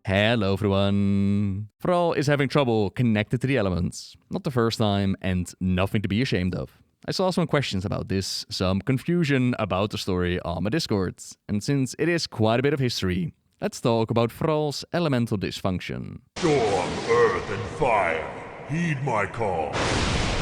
Hello everyone! Thrall is having trouble connected to the elements. Not the first time, and nothing to be ashamed of. I saw some questions about this, some confusion about the story on my Discord, and since it is quite a bit of history, let's talk about Thrall's elemental dysfunction. Storm, earth, and fire, heed my call.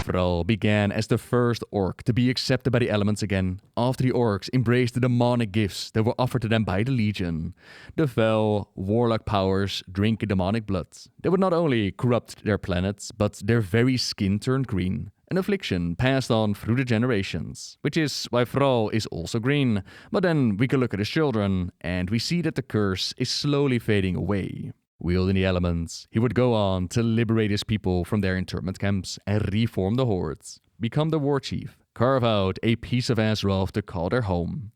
Thrall began as the first orc to be accepted by the elements again, after the orcs embraced the demonic gifts that were offered to them by the Legion. The fell, warlock powers drink demonic blood. They would not only corrupt their planets, but their very skin turned green. An affliction passed on through the generations, which is why Thrall is also green. But then we can look at his children, and we see that the curse is slowly fading away. Wielding the elements, he would go on to liberate his people from their internment camps and reform the hordes, become the war chief, carve out a piece of Azeroth to call their home.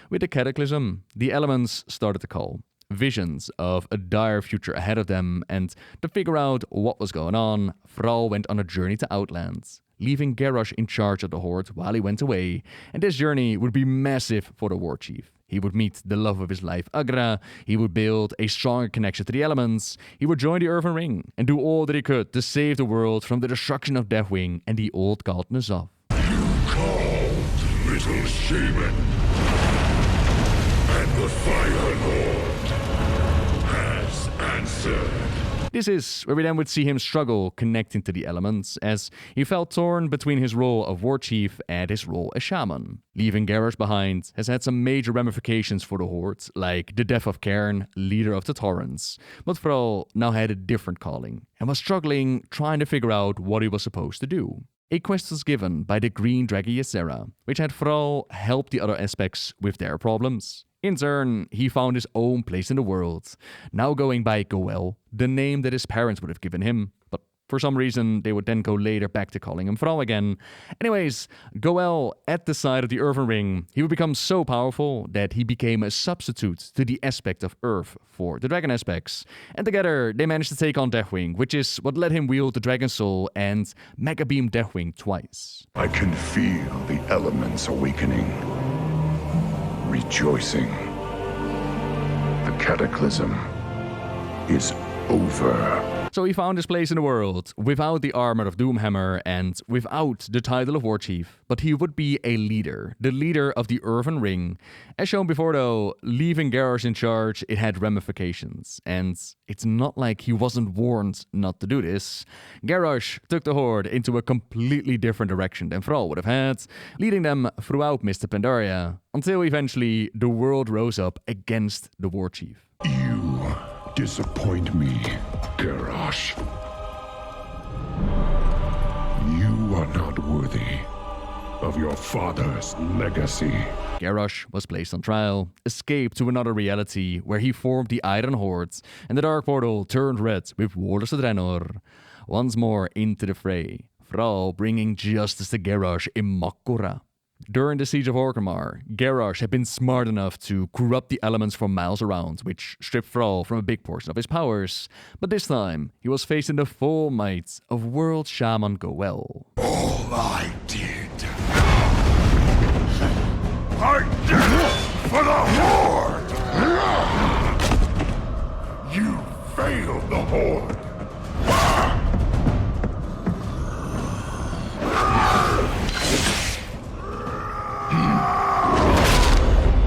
With the cataclysm, the elements started to call. Visions of a dire future ahead of them, and to figure out what was going on, Thrall went on a journey to Outlands, leaving Garrosh in charge of the horde while he went away, and this journey would be massive for the war chief. He would meet the love of his life, Agra, he would build a stronger connection to the elements, he would join the Earthen Ring, and do all that he could to save the world from the destruction of Deathwing and the old god N'Zoth. You called, little shaman, and the Fire Lord has answered. This is where we then would see him struggle connecting to the elements, as he felt torn between his role of war chief and his role as shaman. Leaving Garrosh behind has had some major ramifications for the Horde, like the death of Cairn, leader of the Torrents. But Thrall now had a different calling, and was struggling trying to figure out what he was supposed to do. A quest was given by the Green Dragon Ysera, which had Thrall help the other aspects with their problems. In turn, he found his own place in the world, now going by Goel, the name that his parents would have given him, but for some reason they would then go later back to calling him Thrall again. Anyways, Goel, at the side of the Earthen Ring, he would become so powerful that he became a substitute to the aspect of Earth for the dragon aspects, and together they managed to take on Deathwing, which is what let him wield the Dragon Soul and Mega Beam Deathwing twice. I can feel the elements awakening. Rejoicing. The cataclysm is over. So he found his place in the world, without the armor of Doomhammer and without the title of War Chief, but he would be a leader, the leader of the Earthen Ring. As shown before though, leaving Garrosh in charge, it had ramifications, and it's not like he wasn't warned not to do this. Garrosh took the Horde into a completely different direction than Thrall would have had, leading them throughout Mist of Pandaria, until eventually the world rose up against the War Chief. You disappoint me, Garrosh. You are not worthy of your father's legacy. Garrosh was placed on trial, escaped to another reality where he formed the Iron Horde, and the Dark Portal turned red with Warlords of Draenor. Once more into the fray, Thrall bringing justice to Garrosh in Mak'gora. During the Siege of Orgrimmar, Garrosh had been smart enough to corrupt the elements for miles around, which stripped Thrall from a big portion of his powers. But this time, he was facing the full might of World Shaman Goel. All I did it for the Horde! You failed the Horde!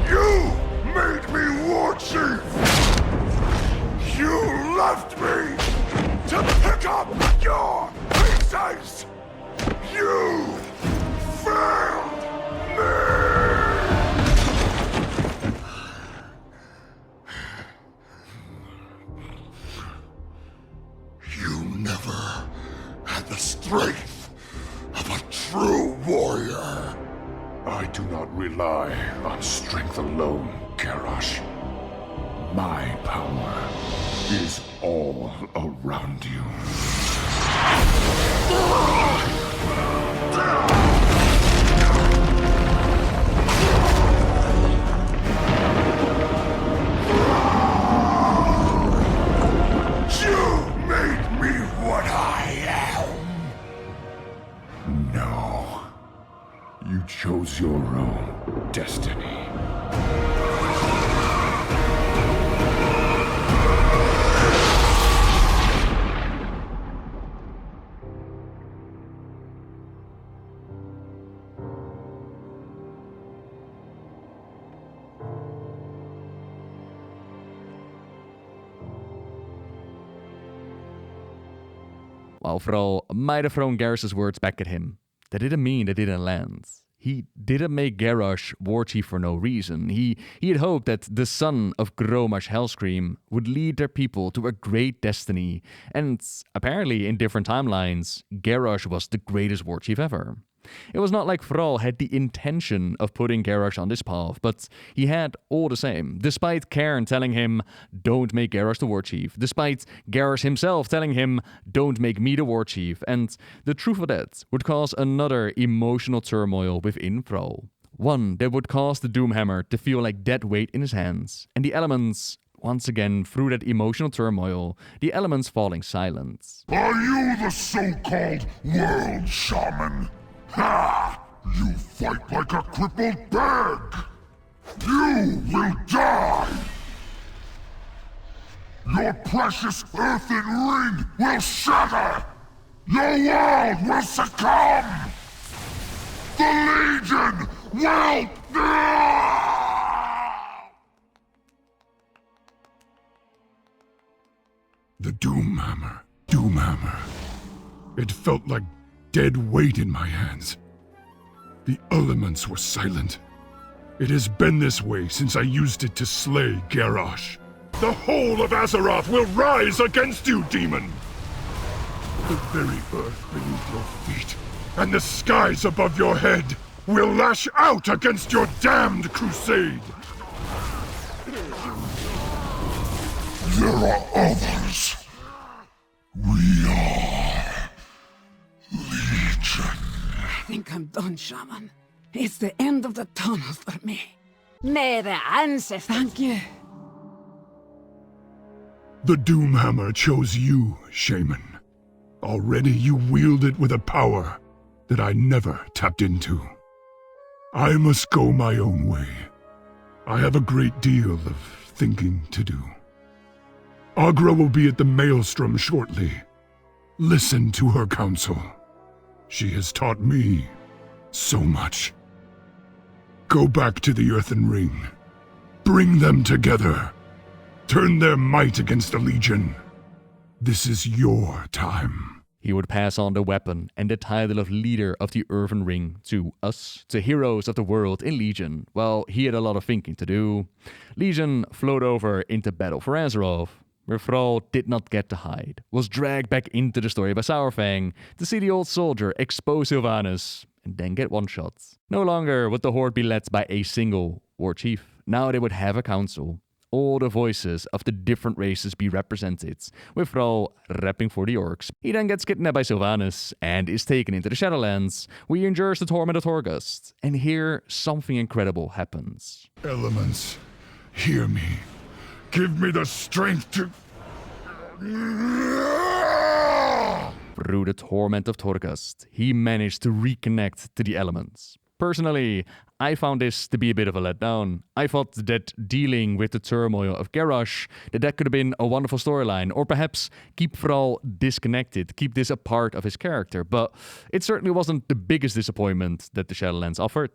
You made me War Chief! You left me to pick up your pieces! You failed me! You never had the strength of a true warrior. I do not rely on strength alone, Garrosh. My power is all around you. You made me what I am. No. You chose your own destiny. While Thrall might have thrown Garrus's words back at him, that didn't mean they didn't land. He didn't make Garrosh war chief for no reason. He had hoped that the son of Gromash Hellscream would lead their people to a great destiny, and apparently in different timelines, Garrosh was the greatest war chief ever. It was not like Thrall had the intention of putting Garrosh on this path, but he had all the same, despite Cairn telling him, don't make Garrosh the war chief, despite Garrosh himself telling him, don't make me the war chief, and the truth of that would cause another emotional turmoil within Thrall. One that would cause the Doomhammer to feel like dead weight in his hands, and the elements, once again through that emotional turmoil, the elements falling silent. Are you the so-called World Shaman? Ha! You fight like a crippled bird! You will die! Your precious earthen ring will shatter! Your world will succumb! The Legion will... The Doomhammer. It felt like dead weight in my hands. The elements were silent. It has been this way since I used it to slay Garrosh. The whole of Azeroth will rise against you, demon! The very earth beneath your feet and the skies above your head will lash out against your damned crusade! There are others. We are... Legion. I think I'm done, Shaman. It's the end of the tunnel for me. May the ancestors thank you. The Doomhammer chose you, Shaman. Already you wield it with a power that I never tapped into. I must go my own way. I have a great deal of thinking to do. Agra will be at the Maelstrom shortly. Listen to her counsel. She has taught me so much. Go back to the Earthen Ring. Bring them together. Turn their might against the Legion. This is your time. He would pass on the weapon and the title of leader of the Earthen Ring to us, to heroes of the world in Legion. Well, he had a lot of thinking to do. Legion flowed over into battle for Azeroth, where Thrall did not get to hide, was dragged back into the story by Sourfang to see the old soldier expose Sylvanas and then get one-shot. No longer would the Horde be led by a single war chief. Now they would have a council. All the voices of the different races be represented, with Thrall repping for the orcs. He then gets kidnapped by Sylvanas and is taken into the Shadowlands, where he endures the torment of Torghast. And here, something incredible happens. Elements, hear me. Give me the strength to... Through the torment of Torghast, he managed to reconnect to the elements. Personally, I found this to be a bit of a letdown. I thought that dealing with the turmoil of Garrosh, that could have been a wonderful storyline, or perhaps keep Thrall disconnected, keep this a part of his character, but it certainly wasn't the biggest disappointment that the Shadowlands offered.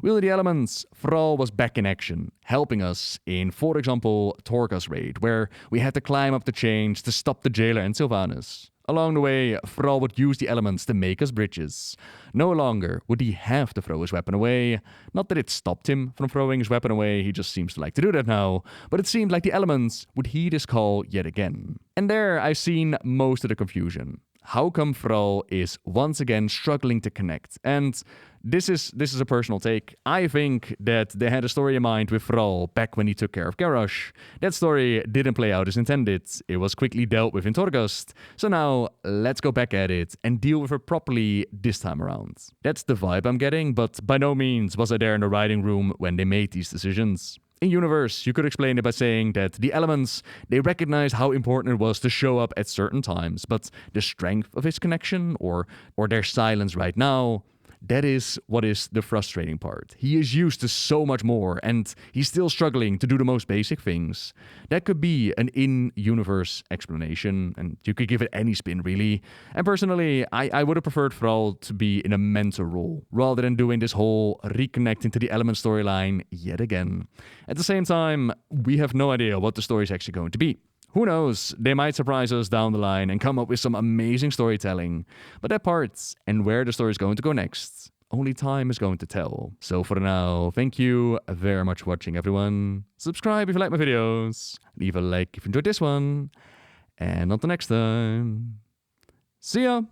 Wielding the elements, Thrall was back in action, helping us in, for example, Torghast raid, where we had to climb up the chains to stop the jailer and Sylvanas. Along the way, Thrall would use the elements to make us bridges. No longer would he have to throw his weapon away. Not that it stopped him from throwing his weapon away, he just seems to like to do that now. But it seemed like the elements would heed his call yet again. And there I've seen most of the confusion. How come Thrall is once again struggling to connect? And this is a personal take. I think that they had a story in mind with Thrall back when he took care of Garrosh. That story didn't play out as intended. It was quickly dealt with in Torghast. So now, let's go back at it and deal with it properly this time around. That's the vibe I'm getting, but by no means was I there in the writing room when they made these decisions. In universe, you could explain it by saying that the elements, they recognized how important it was to show up at certain times, but the strength of his connection, or their silence right now, that is what is the frustrating part. He is used to so much more, and he's still struggling to do the most basic things. That could be an in-universe explanation, and you could give it any spin, really. And personally, I would have preferred Thrall to be in a mentor role, rather than doing this whole reconnecting to the element storyline yet again. At the same time, we have no idea what the story is actually going to be. Who knows, they might surprise us down the line and come up with some amazing storytelling. But that part, and where the story is going to go next, only time is going to tell. So for now, thank you very much for watching, everyone. Subscribe if you like my videos. Leave a like if you enjoyed this one. And until next time, see ya!